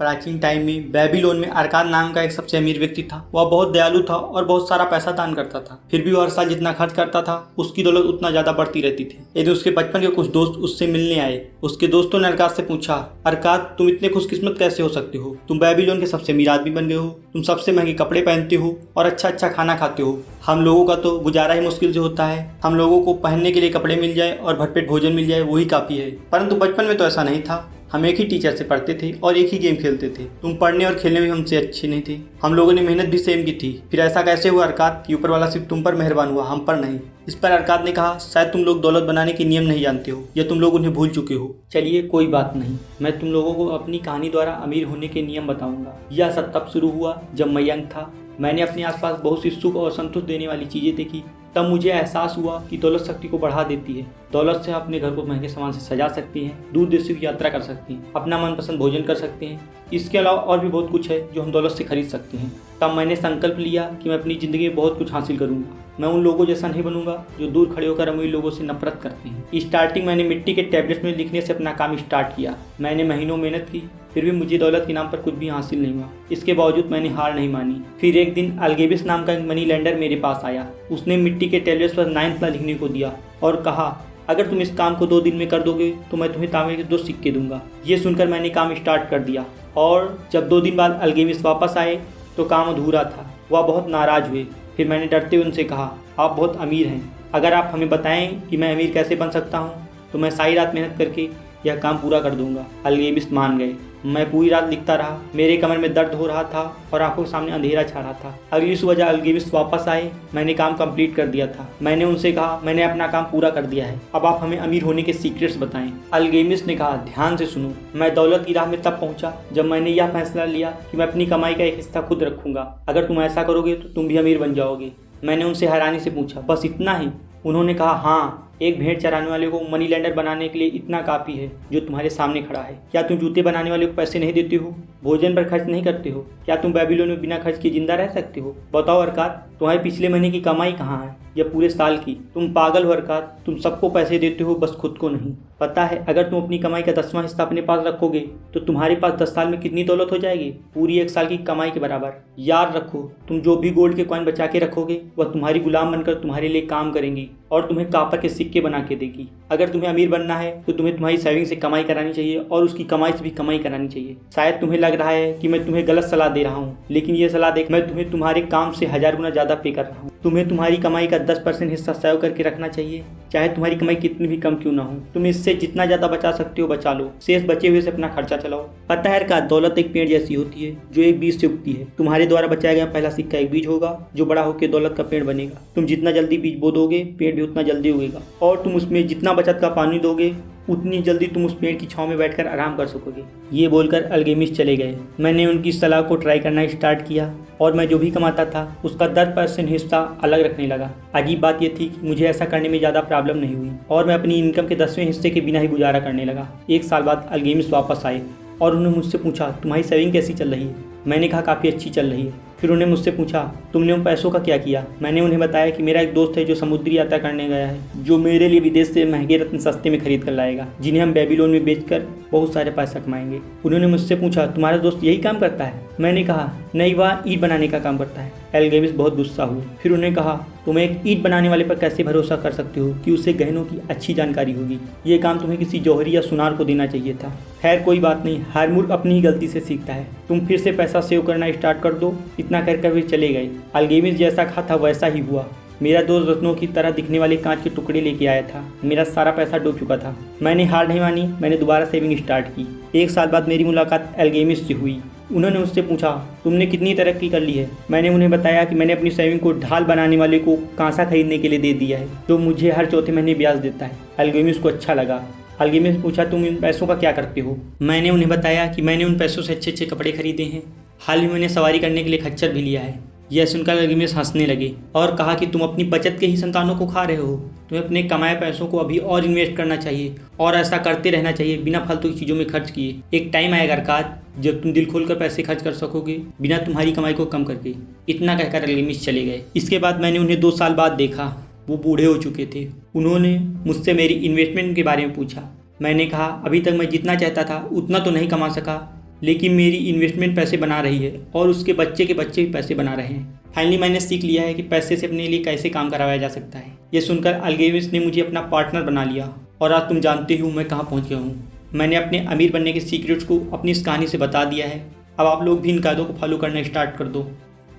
प्राचीन टाइम में बेबीलोन में अरकाद नाम का एक सबसे अमीर व्यक्ति था। वह बहुत दयालु था और बहुत सारा पैसा दान करता था। फिर भी वह हर साल जितना खर्च करता था उसकी दौलत उतना ज्यादा बढ़ती रहती थी। एक दिन उसके बचपन के कुछ दोस्त उससे मिलने आए। उसके दोस्तों ने अरकाद से पूछा, अरकाद तुम इतने खुशकिस्मत कैसे हो सकते हो? तुम बेबीलोन के सबसे अमीर आदमी बन गए हो, तुम सबसे महंगे कपड़े पहनते हो और अच्छा अच्छा खाना खाते हो। हम लोगों का तो गुजारा ही मुश्किल से होता है। हम लोगों को पहनने के लिए कपड़े मिल जाए और भरपेट भोजन मिल जाए वही काफी है। परंतु बचपन में तो ऐसा नहीं था। हम एक ही टीचर से पढ़ते थे और एक ही गेम खेलते थे। तुम पढ़ने और खेलने में हमसे अच्छे नहीं थे। हम लोगों ने मेहनत भी सेम की थी। फिर ऐसा कैसे हुआ अरकाद कि ऊपर वाला सिर्फ तुम पर मेहरबान हुआ, हम पर नहीं? इस पर अरकाद ने कहा, शायद तुम लोग दौलत बनाने के नियम नहीं जानते हो या तुम लोग उन्हें भूल चुके हो। चलिए कोई बात नहीं, मैं तुम लोगों को अपनी कहानी द्वारा अमीर होने के नियम बताऊंगा। यह सब तब शुरू हुआ जब मैं यंग था। मैंने अपने आसपास बहुत सी सुख और संतोष देने वाली चीज़ें देखी। तब मुझे एहसास हुआ कि दौलत शक्ति को बढ़ा देती है। दौलत से अपने घर को महंगे सामान से सजा सकती हैं, दूर देशों की यात्रा कर सकती हैं, अपना मनपसंद भोजन कर सकते हैं। इसके अलावा और भी बहुत कुछ है जो हम दौलत से खरीद सकते हैं। तब मैंने संकल्प लिया कि मैं अपनी ज़िंदगी में बहुत कुछ हासिल करूंगा। मैं उन लोगों जैसा नहीं बनूंगा जो दूर खड़े होकर अमीर लोगों से नफरत करते हैं। स्टार्टिंग मैंने मिट्टी के टैबलेट्स में लिखने से अपना काम स्टार्ट किया। मैंने महीनों मेहनत की, फिर भी मुझे दौलत के नाम पर कुछ भी हासिल नहीं हुआ। इसके बावजूद मैंने हार नहीं मानी। फिर एक दिन अल्गेबिस नाम का एक मनी लेंडर मेरे पास आया। उसने मिट्टी के टैबलेट्स पर 9th ला लिखने को दिया और कहा, अगर तुम इस काम को 2 दिन में कर दोगे तो मैं तुम्हें तांबे के 2 सिक्के दूंगा। ये सुनकर मैंने काम स्टार्ट कर दिया और जब 2 दिन बाद अल्गेबिस वापस आए तो काम अधूरा था। वह बहुत नाराज हुए। फिर मैंने डरते हुए उनसे कहा, आप बहुत अमीर हैं, अगर आप हमें बताएं कि मैं अमीर कैसे बन सकता हूं तो मैं सारी रात मेहनत करके यह काम पूरा कर दूंगा। अल्गेबिस मान गए। मैं पूरी रात लिखता रहा। मेरे कमर में दर्द हो रहा था और आंखों के सामने अंधेरा छा रहा था। अगली सुबह जब अल्गेबिस वापस आए, मैंने काम कंप्लीट कर दिया था। मैंने उनसे कहा, मैंने अपना काम पूरा कर दिया है, अब आप हमें अमीर होने के सीक्रेट्स बताएं। अल्गेबिस ने कहा, ध्यान से सुनो, मैं दौलत की राह में तब पहुंचा जब मैंने यह फैसला लिया कि मैं अपनी कमाई का एक हिस्सा खुद रखूंगा। अगर तुम ऐसा करोगे तो तुम भी अमीर बन जाओगे। मैंने उनसे हैरानी से पूछा, बस इतना ही? उन्होंने कहा, हाँ, एक भेड़ चराने वाले को मनी लैंडर बनाने के लिए इतना काफ़ी है जो तुम्हारे सामने खड़ा है। क्या तुम जूते बनाने वाले को पैसे नहीं देते हो? भोजन पर खर्च नहीं करते हो? क्या तुम बेबीलोन में बिना खर्च किए जिंदा रह सकते हो? बताओ अरकाद, तुम्हारे पिछले महीने की कमाई कहाँ है या पूरे साल की? तुम पागल हो अरकाद, तुम सबको पैसे देते हो, बस खुद को नहीं। पता है, अगर तुम अपनी कमाई का 10वां हिस्सा अपने पास रखोगे तो तुम्हारे पास 10 साल में कितनी दौलत हो जाएगी? पूरी 1 साल की कमाई के बराबर। याद रखो, तुम जो भी गोल्ड के कॉइन बचा के रखोगे वह तुम्हारी गुलाम बनकर तुम्हारे लिए काम करेंगी और तुम्हें कापर के सिक्के बना के देगी। अगर तुम्हें अमीर बनना है तो तुम्हें तुम्हारी सेविंग से कमाई करानी चाहिए और उसकी कमाई से भी कमाई करानी चाहिए। शायद तुम्हें लग रहा है कि मैं तुम्हें गलत सलाह दे रहा हूँ, लेकिन ये सलाह देख मैं तुम्हें तुम्हारे काम से 1000 गुना ज़्यादा पे कर रहा हूँ। तुम्हें तुम्हारी कमाई का 10% हिस्सा सेव करके रखना चाहिए, चाहे तुम्हारी कमाई कितनी भी कम क्यों ना हो। तुम इससे जितना ज़्यादा बचा सकते हो बचा लो, शेष बचे हुए से अपना खर्चा चलाओ। पता है का दौलत एक पेड़ जैसी होती है जो एक बीज से उगती है। तुम्हारे द्वारा बचाया गया पहला सिक्का एक बीज होगा जो बड़ा होकर दौलत का पेड़ बनेगा। तुम जितना जल्दी बीज बो दोगे पेड़ भी उतना जल्दी उगेगा और तुम उसमें जितना बचत का पानी दोगे उतनी जल्दी तुम उस पेड़ की छांव में बैठकर आराम कर सकोगे। ये बोलकर अल्गेमिस चले गए। मैंने उनकी सलाह को ट्राई करना स्टार्ट किया और मैं जो भी कमाता था उसका 10% हिस्सा अलग रखने लगा। अजीब बात यह थी कि मुझे ऐसा करने में ज़्यादा प्रॉब्लम नहीं हुई और मैं अपनी इनकम के 10वें हिस्से के बिना ही गुजारा करने लगा। 1 साल बाद अल्गेमिस वापस आए और उन्होंने मुझसे पूछा, तुम्हारी सेविंग कैसी चल रही है? मैंने कहा, काफ़ी अच्छी चल रही है। फिर उन्होंने मुझसे पूछा, तुमने उन पैसों का क्या किया? मैंने उन्हें बताया कि मेरा एक दोस्त है जो समुद्री यात्रा करने गया है, जो मेरे लिए विदेश से महंगे रत्न सस्ते में खरीद कर लाएगा, जिन्हें हम बेबीलोन में बेचकर बहुत सारे पैसा कमाएंगे। उन्होंने मुझसे पूछा, तुम्हारा दोस्त यही काम करता है? मैंने कहा, नहीं, वह ईंट बनाने का काम करता है। अल्गेमिस बहुत गुस्सा हुए। फिर उन्होंने कहा, तुम एक ईंट बनाने वाले पर कैसे भरोसा कर सकते हो कि उसे गहनों की अच्छी जानकारी होगी? ये काम तुम्हें किसी जौहरी या सुनार को देना चाहिए था। खैर कोई बात नहीं, हर मूर्ख अपनी ही गलती से सीखता है। तुम फिर से पैसा सेव करना स्टार्ट कर दो। इतना कहकर वे चले गए। अल्गेमिस जैसा कहा था वैसा ही हुआ। मेरा दोस्त रत्नों की तरह दिखने वाले कांच के टुकड़े लेके आया था। मेरा सारा पैसा डूब चुका था। मैंने हार नहीं मानी, मैंने दोबारा सेविंग स्टार्ट की। 1 साल बाद मेरी मुलाकात अल्गेमिस से हुई। उन्होंने मुझसे पूछा, तुमने कितनी तरक्की कर ली है? मैंने उन्हें बताया कि मैंने अपनी सेविंग को ढाल बनाने वाले को कांसा खरीदने के लिए दे दिया है, जो मुझे हर चौथे महीने ब्याज देता है। अल्गेमिस को अच्छा लगा। अल्गेमिस ने पूछा, तुम इन पैसों का क्या करते हो? मैंने उन्हें बताया कि मैंने उन पैसों से अच्छे अच्छे कपड़े खरीदे हैं। हाल ही में मैंने सवारी करने के लिए खच्चर भी लिया है। यह सुनकर अल्गेमिस हंसने लगे और कहा कि तुम अपनी बचत के ही संतानों को खा रहे हो। तुम्हें अपने कमाए पैसों को अभी और इन्वेस्ट करना चाहिए और ऐसा करते रहना चाहिए बिना फालतू की चीज़ों में खर्च किए। एक टाइम आएगा अरकाद जब तुम दिल खोलकर पैसे खर्च कर सकोगे बिना तुम्हारी कमाई को कम करके। इतना कहकर अल्गेमिस चले गए। इसके बाद मैंने उन्हें 2 साल बाद देखा। वो बूढ़े हो चुके थे। उन्होंने मुझसे मेरी इन्वेस्टमेंट के बारे में पूछा। मैंने कहा, अभी तक मैं जितना चाहता था उतना तो नहीं कमा सका, लेकिन मेरी इन्वेस्टमेंट पैसे बना रही है और उसके बच्चे के बच्चे भी पैसे बना रहे हैं। फाइनली मैंने सीख लिया है कि पैसे से अपने लिए कैसे काम करवाया जा सकता है। ये सुनकर अल्गेविस ने मुझे अपना पार्टनर बना लिया और आज तुम जानते हो मैं कहाँ पहुँच गया हूँ। मैंने अपने अमीर बनने के सीक्रेट्स को अपनी इस कहानी से बता दिया है। अब आप लोग भी इन कायदों को फॉलो करना स्टार्ट कर दो।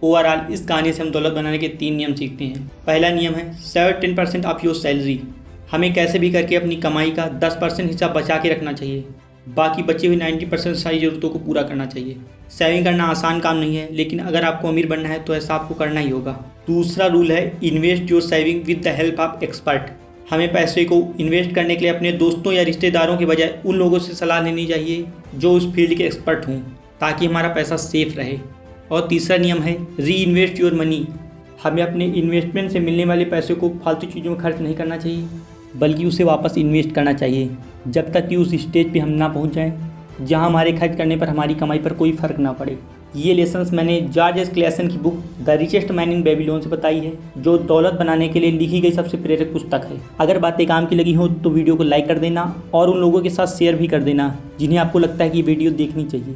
ओवरऑल इस कहानी से हम दौलत बनाने के 3 नियम सीखते हैं। पहला नियम है सेव 10% ऑफ योर सैलरी। हमें कैसे भी करके अपनी कमाई का 10% हिस्सा बचा के रखना चाहिए, बाकी बचे हुए 90% सारी ज़रूरतों को पूरा करना चाहिए। सेविंग करना आसान काम नहीं है, लेकिन अगर आपको अमीर बनना है तो ऐसा आपको करना ही होगा। दूसरा रूल है invest your saving with the help of expert. हमें पैसे को इन्वेस्ट करने के लिए अपने दोस्तों या रिश्तेदारों के बजाय उन लोगों से सलाह लेनी चाहिए जो उस फील्ड के एक्सपर्ट हों, ताकि हमारा पैसा सेफ रहे। और तीसरा नियम है री इन्वेस्ट योर मनी। हमें अपने इन्वेस्टमेंट से मिलने वाले पैसे को फालतू चीज़ों में खर्च नहीं करना चाहिए, बल्कि उसे वापस इन्वेस्ट करना चाहिए, जब तक कि उस स्टेज पे हम ना पहुंच जाएं जहां हमारे खर्च करने पर हमारी कमाई पर कोई फ़र्क ना पड़े। ये लेसन्स मैंने जॉर्ज एस क्लेसन की book the richest man in Babylon से बताई है, जो दौलत बनाने के लिए लिखी गई सबसे प्रेरक पुस्तक है। अगर बातें काम की लगी हो तो वीडियो को लाइक कर देना और उन लोगों के साथ शेयर भी कर देना जिन्हें आपको लगता है कि वीडियो देखनी चाहिए।